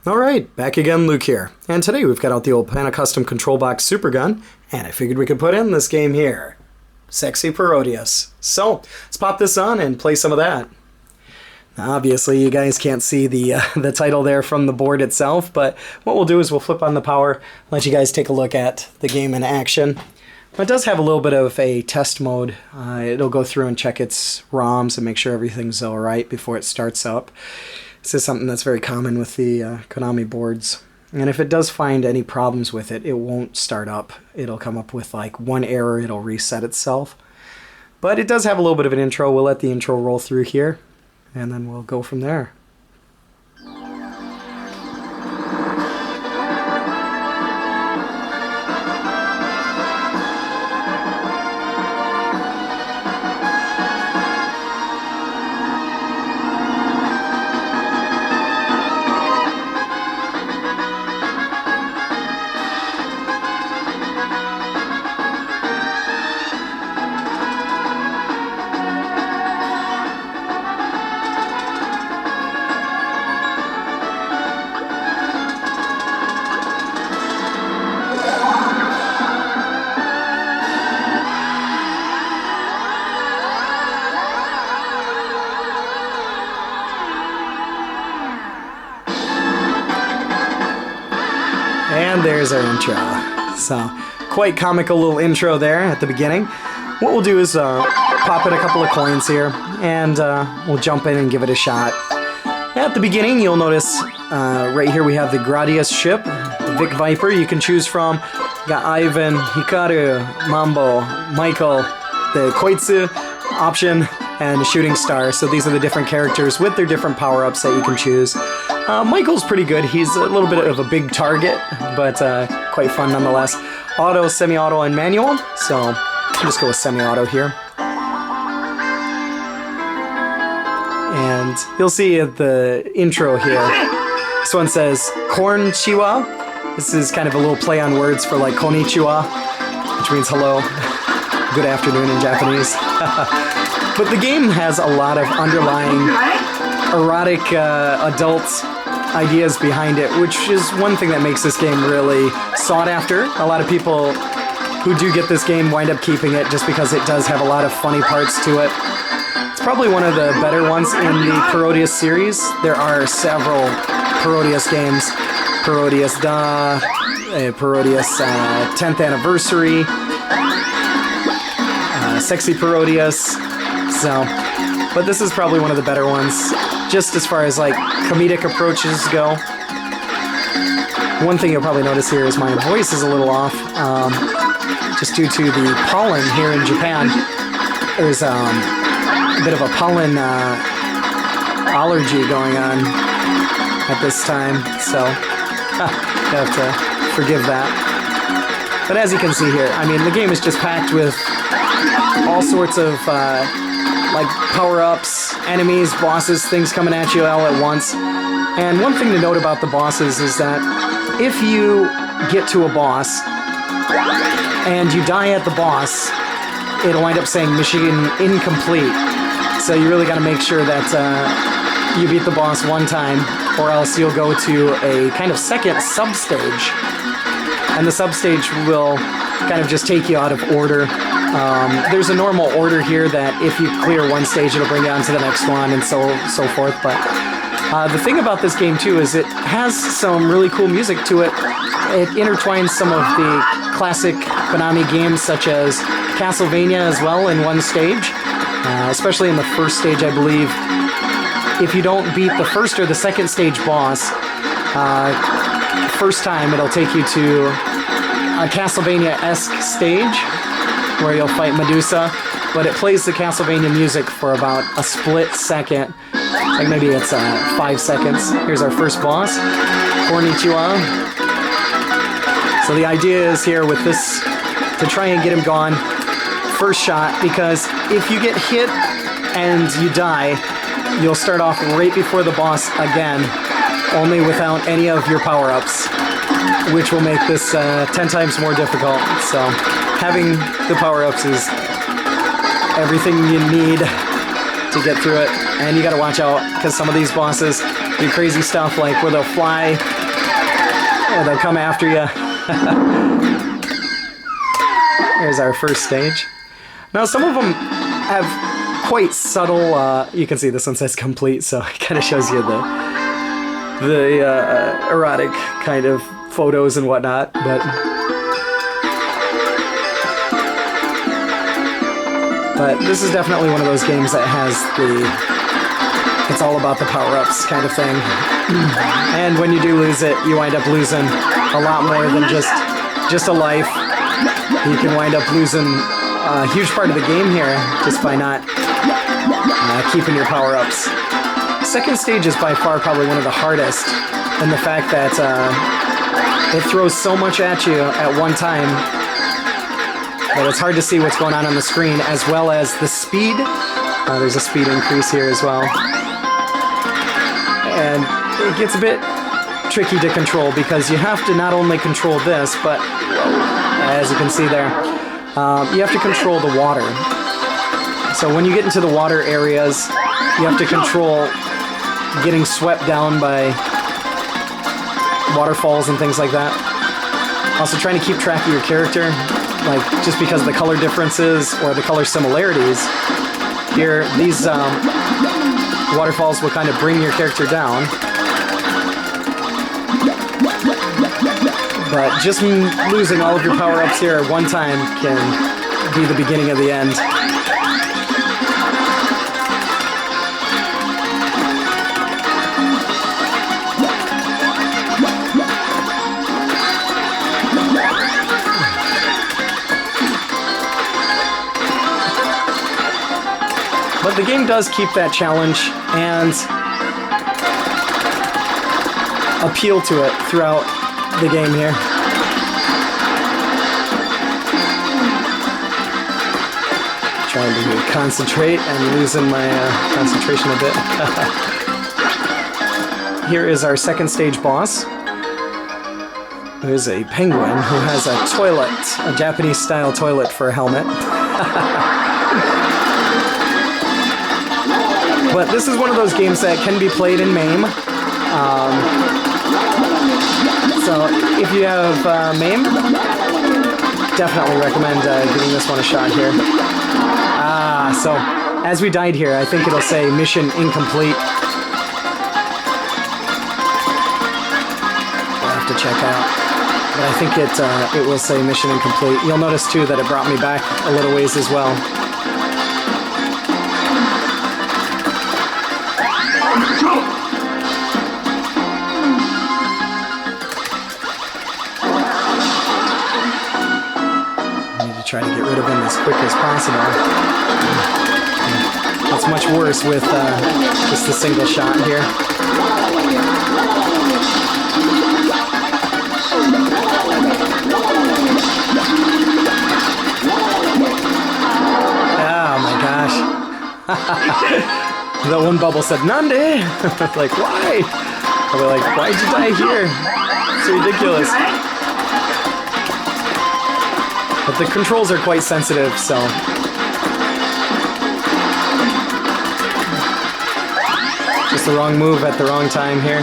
Alright, back again, Luke here. And today we've got out the old Pana Custom Control Box Super Gun, and I figured we could put in this game here. Sexy Parodius. So, let's pop this on and play some of that. Now, obviously, you guys can't see the title there from the board itself, but what we'll do is we'll flip on the power, let you guys take a look at the game in action. It does have a little bit of a test mode. It'll go through and check its ROMs and make sure everything's alright before it starts up. This is something that's very common with the Konami boards. And if it does find any problems with it, it won't start up. It'll come up with like one error, it'll reset itself. But it does have a little bit of an intro. We'll let the intro roll through here, and then we'll go from there. And there's our intro. So, quite comical little intro there at the beginning. What we'll do is pop in a couple of coins here, and we'll jump in and give it a shot. At the beginning, you'll notice right here we have the Gradius ship, the Vic Viper. You can choose from. You got Ivan, Hikaru, Mambo, Michael, the Koitsu option, and the Shooting Star. So these are the different characters with their different power-ups that you can choose. Michael's pretty good. He's a little bit of a big target, but quite fun nonetheless. Auto, semi-auto, and manual. So I'll just go with semi-auto here. And you'll see at the intro here, this one says Konnichiwa. This is kind of a little play on words for like konnichiwa, which means hello, good afternoon in Japanese. But the game has a lot of underlying erotic adult ideas behind it, which is one thing that makes this game really sought after. A lot of people who do get this game wind up keeping it just because it does have a lot of funny parts to it. It's probably one of the better ones in the Parodius series. There are several Parodius games. Parodius Da, Parodius 10th Anniversary, Sexy Parodius. So, but this is probably one of the better ones, just as far as like comedic approaches go. One thing you'll probably notice here is my voice is a little off, just due to the pollen here in Japan. There's a bit of a pollen allergy going on at this time, so you have to forgive that. But as you can see here, I mean, the game is just packed with all sorts of like power-ups, enemies, bosses, things coming at you all at once. And one thing to note about the bosses is that if you get to a boss and you die at the boss, it'll wind up saying mission incomplete. So you really got to make sure that you beat the boss one time, or else you'll go to a kind of second sub-stage. And the sub-stage will kind of just take you out of order. There's a normal order here that if you clear one stage, it'll bring you on to the next one, and so forth. But the thing about this game, too, is it has some really cool music to it. It intertwines some of the classic Konami games, such as Castlevania as well, in one stage. Especially in the first stage, I believe. If you don't beat the first or the second stage boss, first time it'll take you to a Castlevania-esque stage, where you'll fight Medusa, but it plays the Castlevania music for about a split second. Like maybe it's 5 seconds. Here's our first boss, Konnichiwa. So the idea is here with this to try and get him gone first shot, because if you get hit and you die, you'll start off right before the boss again, only without any of your power-ups, which will make this 10 times more difficult. So having the power-ups is everything you need to get through it. And you gotta watch out, because some of these bosses do crazy stuff like where they'll fly, or they'll come after you. Here's our first stage. Now some of them have quite subtle, you can see this one says complete, so it kind of shows you the erotic kind of photos and whatnot, but this is definitely one of those games that has it's all about the power-ups kind of thing. And when you do lose it, you wind up losing a lot more than just a life. You can wind up losing a huge part of the game here just by not keeping your power-ups. Second stage is by far probably one of the hardest, in the fact that it throws so much at you at one time that it's hard to see what's going on the screen, as well as the speed. There's a speed increase here as well. And it gets a bit tricky to control because you have to not only control this, but as you can see there, you have to control the water. So when you get into the water areas, you have to control getting swept down by waterfalls and things like that. Also trying to keep track of your character, like just because of the color differences or the color similarities. Here, these waterfalls will kind of bring your character down. But just losing all of your power-ups here at one time can be the beginning of the end. But the game does keep that challenge and appeal to it throughout the game here. Trying to concentrate and losing my concentration a bit. Here is our second stage boss. There's a penguin who has a toilet, a Japanese-style toilet for a helmet. But this is one of those games that can be played in MAME. So if you have MAME, definitely recommend giving this one a shot here. So as we died here, I think it'll say mission incomplete. I'll have to check out. But I think it will say mission incomplete. You'll notice too that it brought me back a little ways as well. Try to get rid of him as quick as possible. It's much worse with just the single shot here. Oh my gosh. That one bubble said, "Nande!" Like, why? I'll be like, why'd you die here? It's ridiculous. But the controls are quite sensitive, so... Just the wrong move at the wrong time here.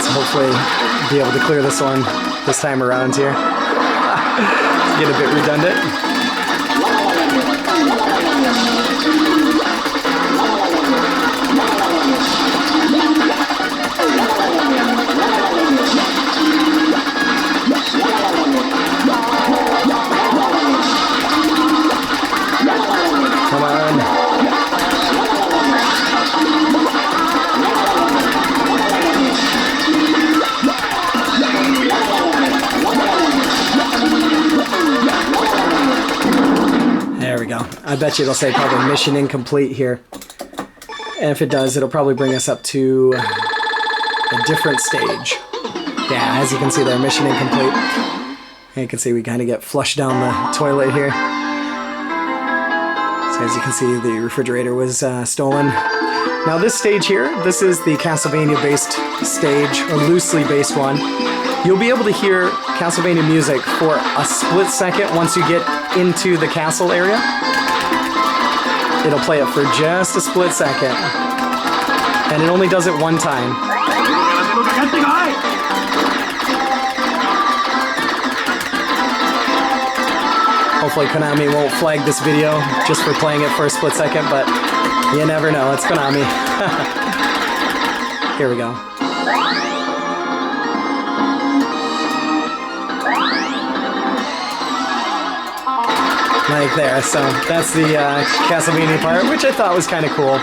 So hopefully be able to clear this one this time around here. Get a bit redundant. Come on. There we go. I bet you it'll say probably mission incomplete here. And if it does, it'll probably bring us up to a different stage. Yeah, as you can see there, mission incomplete. And you can see we kind of get flushed down the toilet here. So as you can see, the refrigerator was stolen. Now this stage here, this is the Castlevania-based stage, or loosely based one. You'll be able to hear Castlevania music for a split second once you get into the castle area. it'll play it for just a split second. And it only does it one time. Hopefully Konami won't flag this video just for playing it for a split second, but you never know, it's Konami. Here we go. Like there, so that's the Castlevania part, which I thought was kind of cool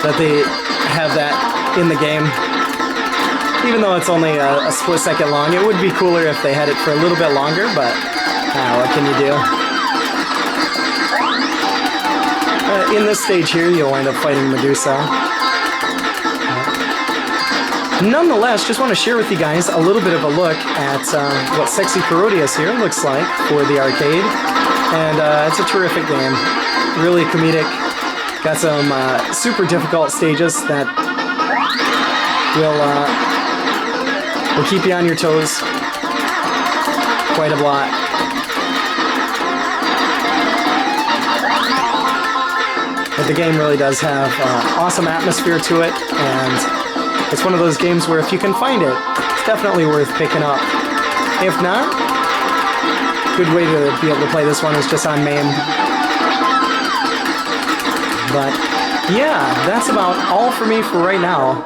that they have that in the game. Even though it's only a split second long, it would be cooler if they had it for a little bit longer, but what can you do? In this stage here, you'll wind up fighting Medusa. Nonetheless, just want to share with you guys a little bit of a look at what Sexy Parodius here looks like for the arcade. And it's a terrific game. Really comedic. Got some super difficult stages that will keep you on your toes quite a lot. But the game really does have awesome atmosphere to it, and it's one of those games where if you can find it, it's definitely worth picking up. If not, good way to be able to play this one is just on MAME. But yeah, that's about all for me for right now.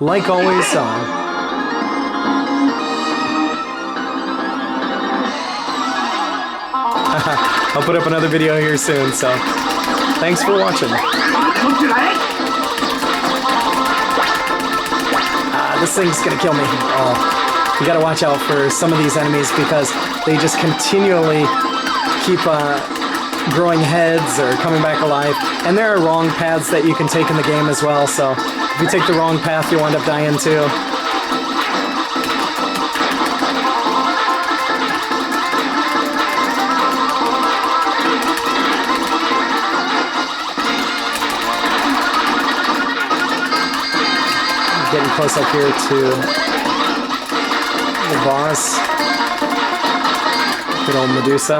Like always, I'll put up another video here soon, so thanks for watching. This thing's gonna kill me. Oh, you gotta watch out for some of these enemies because they just continually keep growing heads or coming back alive. And there are wrong paths that you can take in the game as well, so if you take the wrong path, you'll end up dying too. Getting close up here to the boss. Good old Medusa.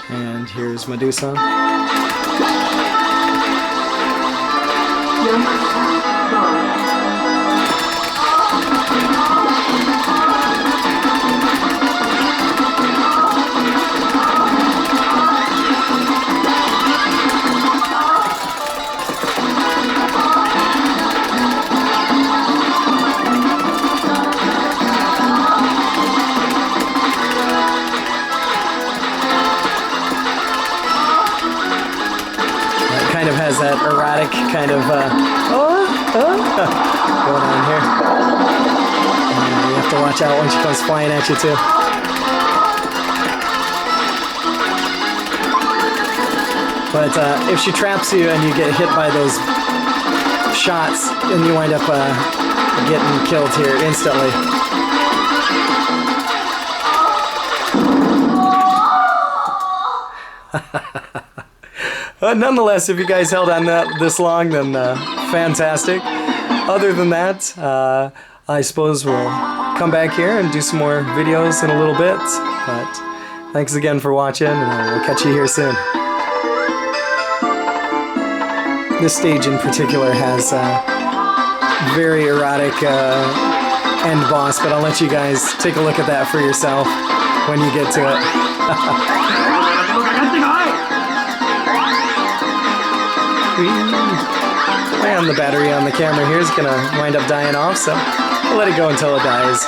And here's Medusa. Kind of has that erratic kind of going on here. You have to watch out when she comes flying at you too. But if she traps you and you get hit by those shots, then you wind up getting killed here instantly. Nonetheless, if you guys held on this long, then fantastic. Other than that, I suppose we'll come back here and do some more videos in a little bit. But thanks again for watching, and we'll catch you here soon. This stage in particular has a very erotic end boss, but I'll let you guys take a look at that for yourself when you get to it. And the battery on the camera here is gonna wind up dying off, so I'll let it go until it dies.